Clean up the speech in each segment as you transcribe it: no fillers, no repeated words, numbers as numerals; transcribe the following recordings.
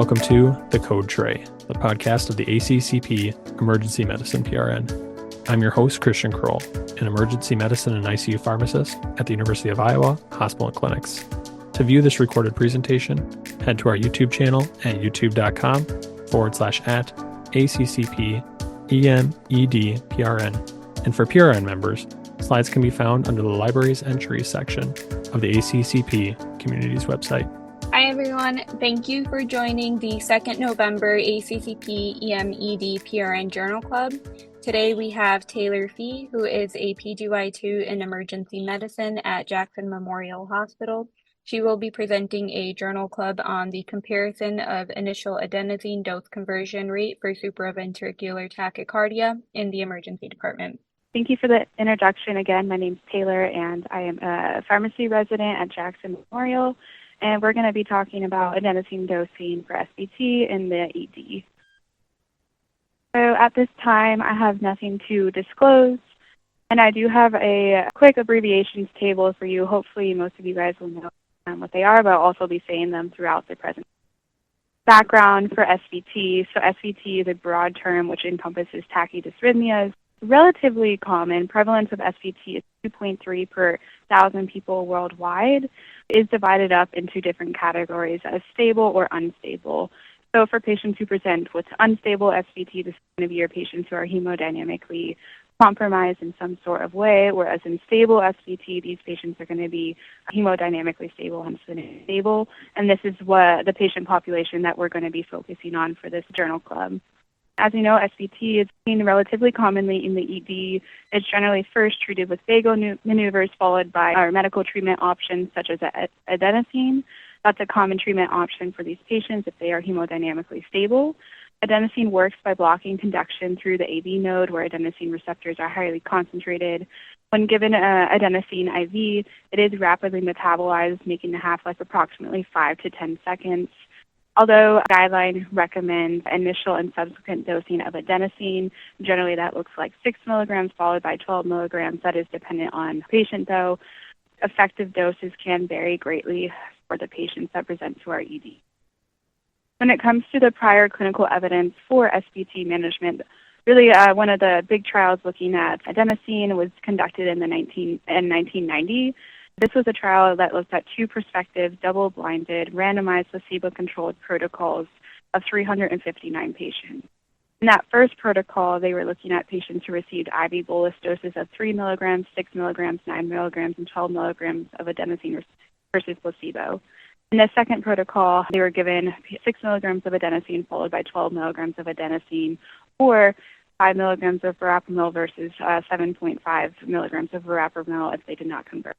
welcome to The Code Tray, the podcast of the ACCP Emergency Medicine PRN. I'm your host, Christian Kroll, an emergency medicine and ICU pharmacist at the University of Iowa Hospital and Clinics. To view this recorded presentation, head to our YouTube channel at youtube.com/@ACCP EMED-PRN. And for PRN members, slides can be found under the Libraries Entries section of the ACCP Communities website. Hi everyone, thank you for joining the 2nd November ACCP EMED PRN Journal Club. Today we have Taylor Fee, who is a PGY2 in emergency medicine at Jackson Memorial Hospital. She will be presenting a journal club on the comparison of initial adenosine dose conversion rate for supraventricular tachycardia in the emergency department. Thank you for the introduction. Again, my name is Taylor and I am a pharmacy resident at Jackson Memorial. And we're going to be talking about adenosine dosing for SVT in the ED. So at this time, I have nothing to disclose, and I do have a quick abbreviations table for you. Hopefully most of you guys will know what they are, but I'll also be saying them throughout the presentation. Background for SVT. So SVT is a broad term which encompasses tachydysrhythmias. Relatively common. Prevalence of SVT is 2.3 per 1,000 people worldwide. Is divided up into different categories as stable or unstable. So for patients who present with unstable SVT, this is going to be your patients who are hemodynamically compromised in some sort of way, whereas in stable SVT, these patients are going to be hemodynamically stable and stable. And this is what the patient population that we're going to be focusing on for this journal club. As you know, SVT is seen relatively commonly in the ED. It's generally first treated with vagal maneuvers followed by our medical treatment options such as adenosine. That's a common treatment option for these patients if they are hemodynamically stable. Adenosine works by blocking conduction through the AV node where adenosine receptors are highly concentrated. When given adenosine IV, it is rapidly metabolized, making the half-life approximately 5 to 10 seconds. Although guidelines recommend initial and subsequent dosing of adenosine, generally that looks like 6 milligrams followed by 12 milligrams. That is dependent on patient, though. Effective doses can vary greatly for the patients that present to our ED. When it comes to the prior clinical evidence for SVT management, really one of the big trials looking at adenosine was conducted in 1990. This was a trial that looked at 2 prospective, double-blinded, randomized, placebo-controlled protocols of 359 patients. In that first protocol, they were looking at patients who received IV bolus doses of 3 milligrams, 6 milligrams, 9 milligrams, and 12 milligrams of adenosine versus placebo. In the second protocol, they were given 6 milligrams of adenosine followed by 12 milligrams of adenosine, or 5 milligrams of verapamil versus 7.5 milligrams of verapamil if they did not convert.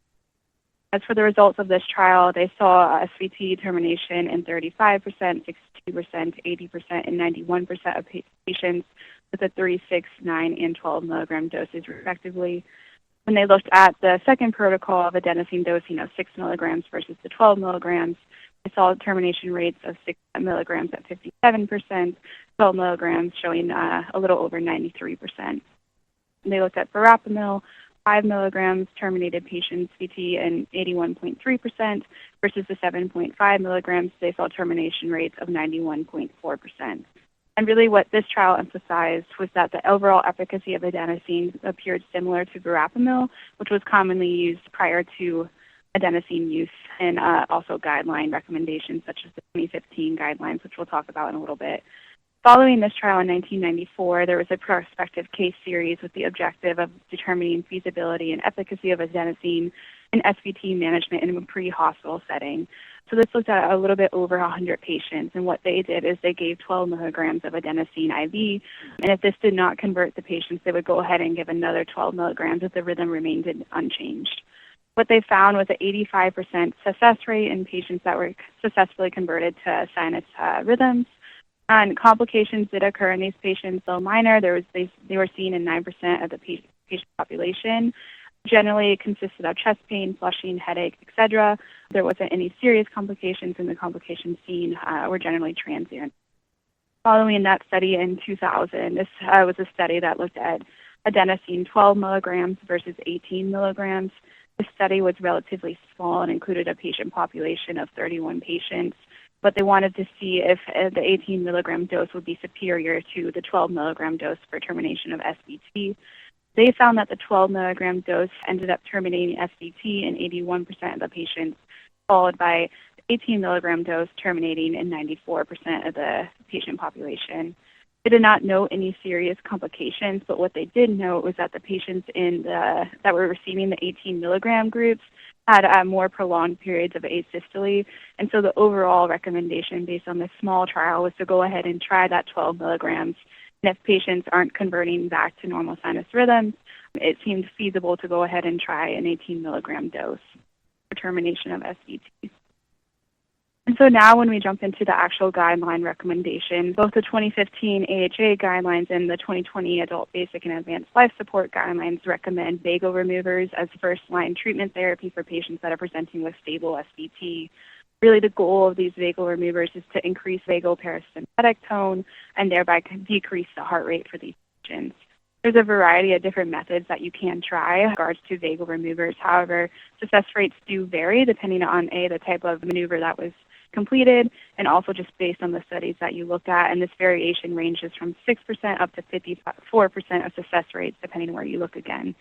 As for the results of this trial, they saw SVT termination in 35%, 62%, 80%, and 91% of patients with the 3, 6, 9, and 12 milligram doses, respectively. When they looked at the second protocol of adenosine dosing of 6 milligrams versus the 12 milligrams, they saw termination rates of 6 milligrams at 57%, 12 milligrams showing a little over 93%. They looked at verapamil. 5 milligrams terminated patients VT in 81.3% versus the 7.5 milligrams, they saw termination rates of 91.4%. And really what this trial emphasized was that the overall efficacy of adenosine appeared similar to verapamil, which was commonly used prior to adenosine use, and also guideline recommendations such as the 2015 guidelines, which we'll talk about in a little bit. Following this trial in 1994, there was a prospective case series with the objective of determining feasibility and efficacy of adenosine in SVT management in a pre-hospital setting. So this looked at a little bit over 100 patients, and what they did is they gave 12 milligrams of adenosine IV, and if this did not convert the patients, they would go ahead and give another 12 milligrams if the rhythm remained unchanged. What they found was an 85% success rate in patients that were successfully converted to sinus rhythms. And complications did occur in these patients, though minor. They were seen in 9% of the patient population. Generally, it consisted of chest pain, flushing, headache, etc. There wasn't any serious complications, and the complications seen were generally transient. Following that study in 2000, this was a study that looked at adenosine 12 milligrams versus 18 milligrams. The study was relatively small and included a patient population of 31 patients. but they wanted to see if the 18 milligram dose would be superior to the 12 milligram dose for termination of SVT. They found that the 12 milligram dose ended up terminating SVT in 81% of the patients, followed by the 18 milligram dose terminating in 94% of the patient population. They did not note any serious complications, but what they did note was that the patients that were receiving the 18 milligram groups had more prolonged periods of asystole, and so the overall recommendation based on this small trial was to go ahead and try that 12 milligrams. And if patients aren't converting back to normal sinus rhythms, it seemed feasible to go ahead and try an 18 milligram dose for termination of SVT. And so now when we jump into the actual guideline recommendation, both the 2015 AHA guidelines and the 2020 Adult Basic and Advanced Life Support guidelines recommend vagal removers as first-line treatment therapy for patients that are presenting with stable SVT. Really the goal of these vagal removers is to increase vagal parasympathetic tone and thereby decrease the heart rate for these patients. There's a variety of different methods that you can try in regards to vagal removers. However, success rates do vary depending on the type of maneuver that was completed, and also just based on the studies that you looked at, and this variation ranges from 6% up to 54% of success rates, depending on where you look again.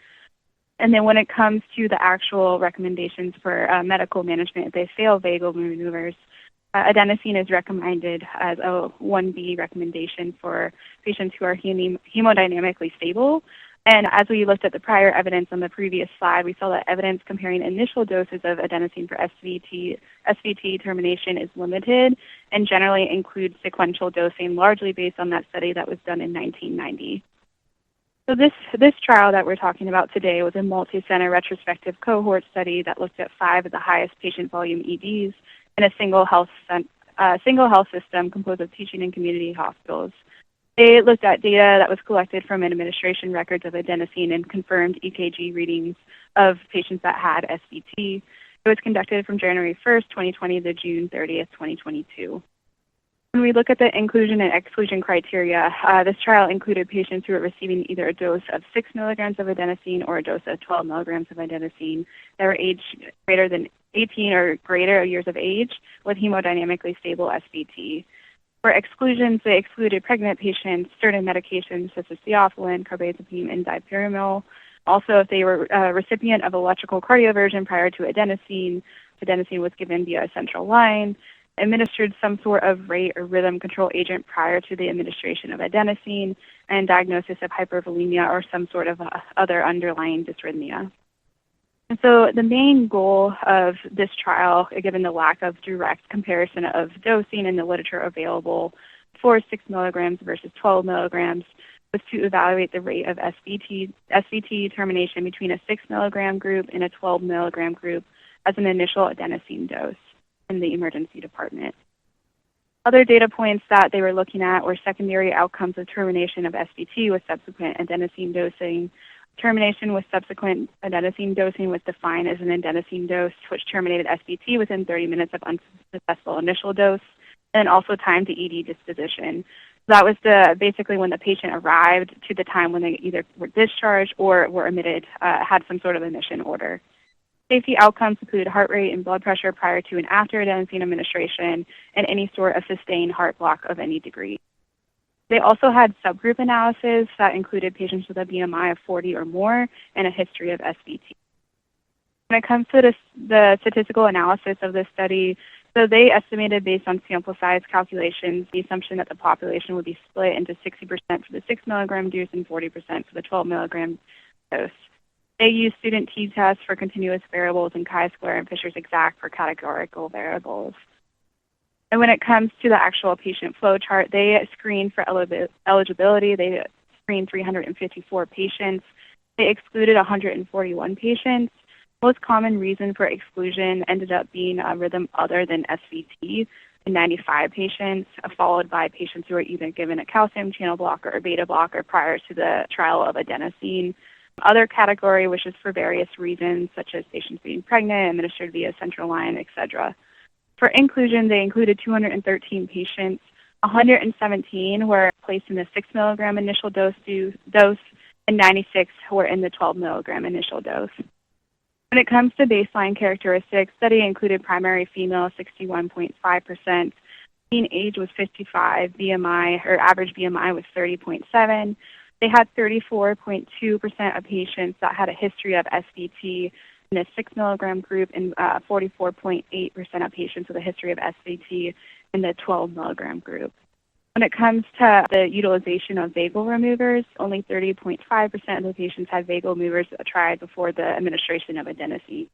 And then when it comes to the actual recommendations for medical management, if they fail vagal maneuvers, adenosine is recommended as a 1B recommendation for patients who are hemodynamically stable. And as we looked at the prior evidence on the previous slide, we saw that evidence comparing initial doses of adenosine for SVT termination is limited and generally includes sequential dosing, largely based on that study that was done in 1990. So this trial that we're talking about today was a multi-center retrospective cohort study that looked at 5 of the highest patient volume EDs in a single health system composed of teaching and community hospitals. They looked at data that was collected from administration records of adenosine and confirmed EKG readings of patients that had SVT. It was conducted from January 1st, 2020 to June 30th, 2022. When we look at the inclusion and exclusion criteria, this trial included patients who were receiving either a dose of 6 milligrams of adenosine or a dose of 12 milligrams of adenosine that were aged greater than 18 or greater years of age with hemodynamically stable SVT. For exclusions, they excluded pregnant patients, certain medications such as theophylline, carbamazepine, and dipyramidol. Also, if they were a recipient of electrical cardioversion prior to adenosine, adenosine was given via a central line, administered some sort of rate or rhythm control agent prior to the administration of adenosine, and diagnosis of hypervolemia or some sort of other underlying dysrhythmia. And so the main goal of this trial, given the lack of direct comparison of dosing in the literature available for 6 milligrams versus 12 milligrams, was to evaluate the rate of SVT termination between a 6 milligram group and a 12 milligram group as an initial adenosine dose in the emergency department. Other data points that they were looking at were secondary outcomes of termination of SVT with subsequent adenosine dosing. Termination with subsequent adenosine dosing was defined as an adenosine dose which terminated SVT within 30 minutes of unsuccessful initial dose, and also time to ED disposition. That was basically when the patient arrived to the time when they either were discharged or were admitted, had some sort of admission order. Safety outcomes included heart rate and blood pressure prior to and after adenosine administration, and any sort of sustained heart block of any degree. They also had subgroup analysis that included patients with a BMI of 40 or more and a history of SVT. When it comes to the statistical analysis of this study, so they estimated based on sample size calculations the assumption that the population would be split into 60% for the 6 milligram dose and 40% for the 12 milligram dose. They used student t-tests for continuous variables and chi-square and Fisher's exact for categorical variables. And when it comes to the actual patient flow chart, they screened for eligibility. They screened 354 patients. They excluded 141 patients. Most common reason for exclusion ended up being a rhythm other than SVT in 95 patients, followed by patients who were either given a calcium channel blocker or beta blocker prior to the trial of adenosine. Other category, which is for various reasons, such as patients being pregnant, administered via central line, etc. For inclusion, they included 213 patients. 117 were placed in the 6 milligram initial dose, and 96 were in the 12 milligram initial dose. When it comes to baseline characteristics, study included primary female 61.5%, Mean age was 55, BMI, or average BMI was 30.7. They had 34.2% of patients that had a history of SVT in the 6 milligram group and 44.8% of patients with a history of SVT in the 12 milligram group. When it comes to the utilization of vagal removers, only 30.5% of the patients had vagal removers tried before the administration of adenosine.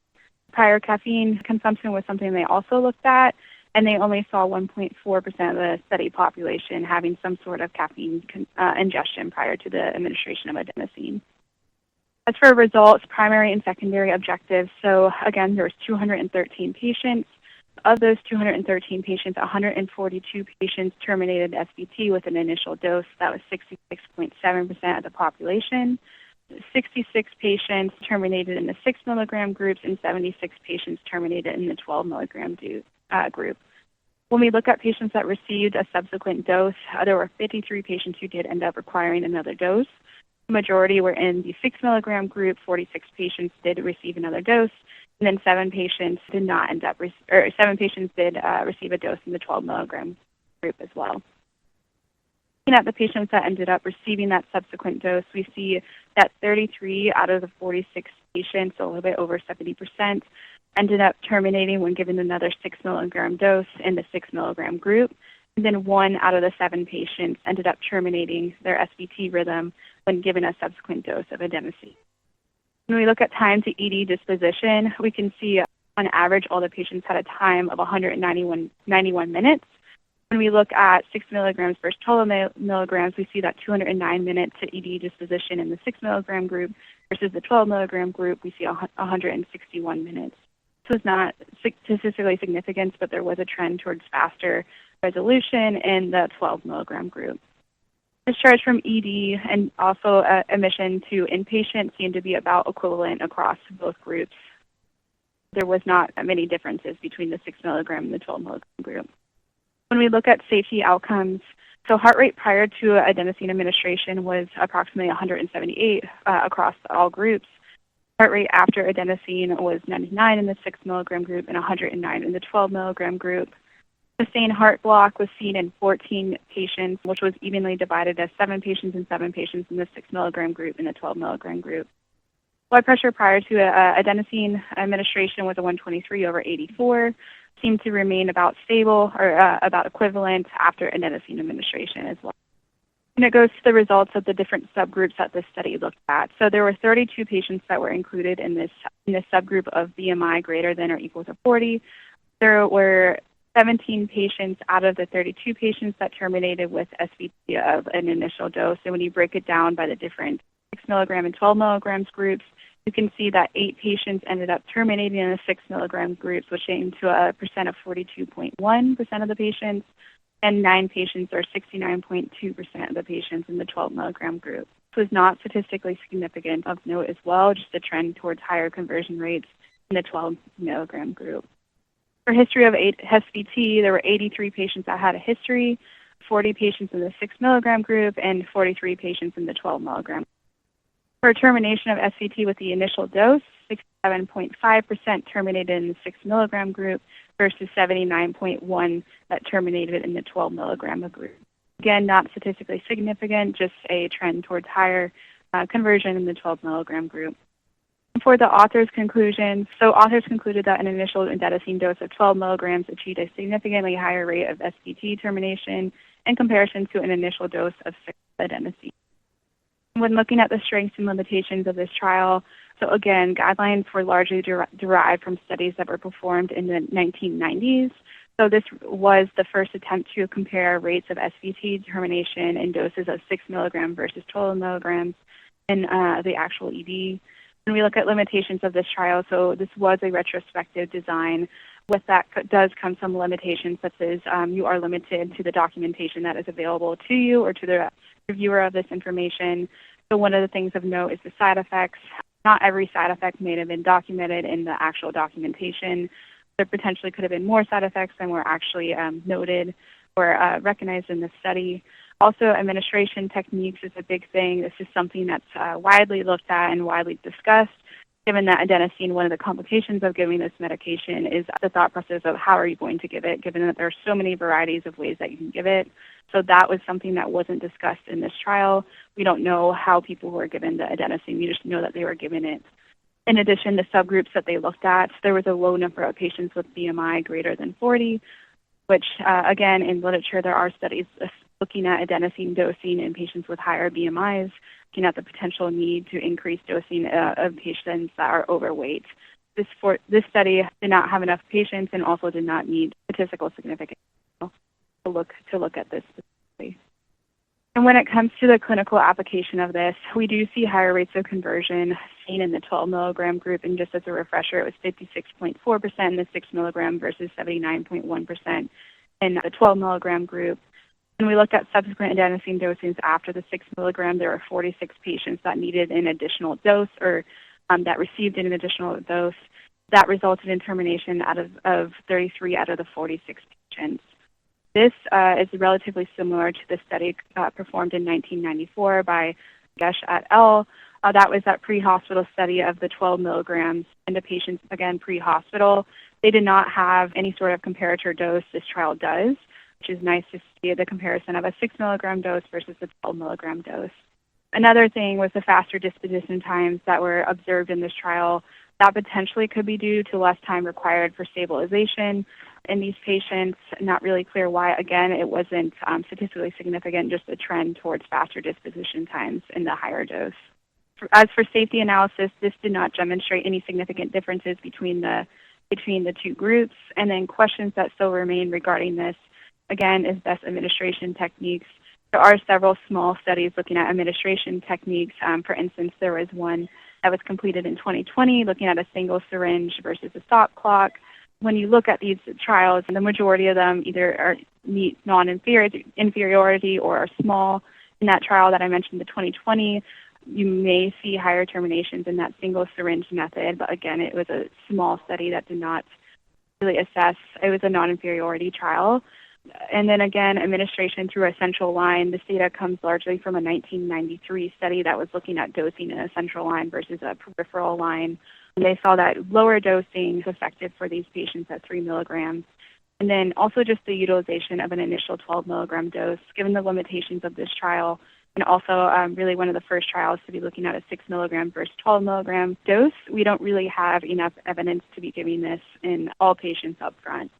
Prior caffeine consumption was something they also looked at, and they only saw 1.4% of the study population having some sort of caffeine ingestion prior to the administration of adenosine. As for results, primary and secondary objectives, so again, there was 213 patients. Of those 213 patients, 142 patients terminated SVT with an initial dose. That was 66.7% of the population. 66 patients terminated in the 6 milligram groups, and 76 patients terminated in the 12 milligram group. When we look at patients that received a subsequent dose, there were 53 patients who did end up requiring another dose. The majority were in the 6 milligram group. 46 patients did receive another dose, and then 7 patients did not end up, 7 patients did receive a dose in the 12 milligram group as well. Looking at the patients that ended up receiving that subsequent dose, we see that 33 out of the 46 patients, so a little bit over 70%, ended up terminating when given another 6 milligram dose in the 6 milligram group. And then 1 out of the 7 patients ended up terminating their SVT rhythm when given a subsequent dose of adenosine. When we look at time to ED disposition, we can see on average all the patients had a time of 191 minutes. When we look at 6 milligrams versus 12 milligrams, we see that 209 minutes to ED disposition in the 6 milligram group versus the 12 milligram group, we see 161 minutes. This was not statistically significant, but there was a trend towards faster resolution in the 12 milligram group. Discharge from ED and also admission to inpatient seemed to be about equivalent across both groups. There was not many differences between the 6 milligram and the 12 milligram group. When we look at safety outcomes, so heart rate prior to adenosine administration was approximately 178 across all groups. Heart rate after adenosine was 99 in the 6 milligram group and 109 in the 12 milligram group. Sustained heart block was seen in 14 patients, which was evenly divided as 7 patients and 7 patients in the 6 milligram group and the 12 milligram group. Blood pressure prior to adenosine administration was a 123 over 84, seemed to remain about stable or about equivalent after adenosine administration as well. And it goes to the results of the different subgroups that this study looked at. So there were 32 patients that were included in this subgroup of BMI greater than or equal to 40. There were 17 patients out of the 32 patients that terminated with SVT of an initial dose. And when you break it down by the different 6 milligram and 12 milligrams groups, you can see that 8 patients ended up terminating in the 6 milligram groups, which came to a percent of 42.1% of the patients, and 9 patients, or 69.2% of the patients in the 12 milligram group. This was not statistically significant of note as well, just a trend towards higher conversion rates in the 12 milligram group. For history of SVT, there were 83 patients that had a history, 40 patients in the 6 milligram group, and 43 patients in the 12 milligram. For termination of SVT with the initial dose, 67.5% terminated in the 6 milligram group versus 79.1% that terminated in the 12 milligram group. Again, not statistically significant, just a trend towards higher conversion in the 12 milligram group. For the authors' conclusions, so authors concluded that an initial adenosine dose of 12 milligrams achieved a significantly higher rate of SVT termination in comparison to an initial dose of 6 adenosine. When looking at the strengths and limitations of this trial, so again, guidelines were largely derived from studies that were performed in the 1990s. So this was the first attempt to compare rates of SVT termination in doses of 6 milligrams versus 12 milligrams in the actual ED. When we look at limitations of this trial, so this was a retrospective design. With that does come some limitations, such as you are limited to the documentation that is available to you or to the reviewer of this information. So one of the things of note is the side effects. Not every side effect may have been documented in the actual documentation. There potentially could have been more side effects than were actually noted or recognized in the study. Also, administration techniques is a big thing. This is something that's widely looked at and widely discussed. given that adenosine, one of the complications of giving this medication is the thought process of how are you going to give it, given that there are so many varieties of ways that you can give it. So that was something that wasn't discussed in this trial. We don't know how people were given the adenosine. We just know that they were given it. In addition, the subgroups that they looked at, there was a low number of patients with BMI greater than 40, which, again, in literature, there are studies looking at adenosine dosing in patients with higher BMIs, looking at the potential need to increase dosing of patients that are overweight. This study did not have enough patients and also did not need statistical significance to look at this specifically. And when it comes to the clinical application of this, we do see higher rates of conversion seen in the 12 milligram group. And just as a refresher, it was 56.4% in the 6 milligram versus 79.1% in the 12 milligram group. When we looked at subsequent adenosine dosings after the 6 milligram, there were 46 patients that needed an additional dose or that received an additional dose. That resulted in termination of 33 out of the 46 patients. This is relatively similar to the study performed in 1994 by Gesh et al. That was that pre-hospital study of the 12 milligrams into patients, again, pre-hospital. They did not have any sort of comparator dose. This trial does, which is nice to see the comparison of a 6 milligram dose versus the 12 milligram dose. Another thing was the faster disposition times that were observed in this trial. That potentially could be due to less time required for stabilization in these patients. Not really clear why. Again, it wasn't statistically significant, just a trend towards faster disposition times in the higher dose. As for safety analysis, this did not demonstrate any significant differences between the two groups. And then questions that still remain regarding this, again, is best administration techniques. There are several small studies looking at administration techniques. For instance, there was one that was completed in 2020 looking at a single syringe versus a stop clock. When you look at these trials, the majority of them either meet non-inferiority or are small. In that trial that I mentioned, the 2020, you may see higher terminations in that single syringe method, but again, it was a small study that did not really assess. It was a non-inferiority trial. And then again, administration through a central line. This data comes largely from a 1993 study that was looking at dosing in a central line versus a peripheral line. And they saw that lower dosing was effective for these patients at 3 milligrams. And then also just the utilization of an initial 12 milligram dose, given the limitations of this trial, and also really one of the first trials to be looking at a 6 milligram versus 12 milligram dose. We don't really have enough evidence to be giving this in all patients up front.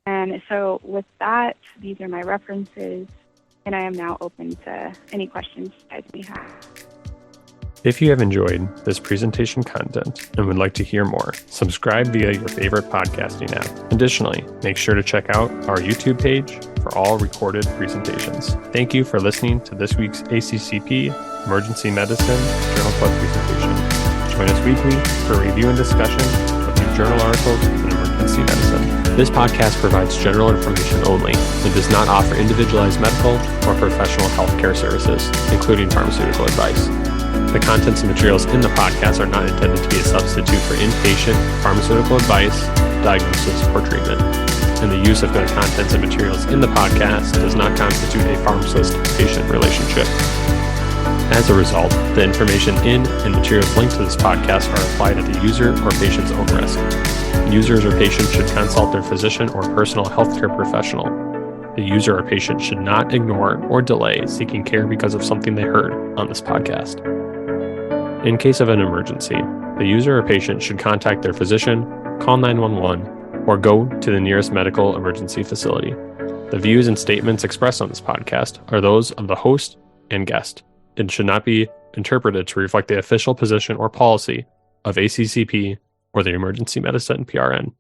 And so with that, these are my references, and I am now open to any questions you guys may have. If you have enjoyed this presentation content and would like to hear more, subscribe via your favorite podcasting app. Additionally, make sure to check out our YouTube page for all recorded presentations. Thank you for listening to this week's ACCP Emergency Medicine Journal Club presentation. Join us weekly for a review and discussion of new journal articles in emergency medicine. This podcast provides general information only and does not offer individualized medical or professional healthcare services, including pharmaceutical advice. The contents and materials in the podcast are not intended to be a substitute for inpatient pharmaceutical advice, diagnosis, or treatment. And the use of the contents and materials in the podcast does not constitute a pharmacist-patient relationship. As a result, the information in and materials linked to this podcast are applied at the user or patient's own risk. Users or patients should consult their physician or personal healthcare professional. The user or patient should not ignore or delay seeking care because of something they heard on this podcast. In case of an emergency, the user or patient should contact their physician, call 911, or go to the nearest medical emergency facility. The views and statements expressed on this podcast are those of the host and guest and should not be interpreted to reflect the official position or policy of ACCP or the Emergency Medicine PRN.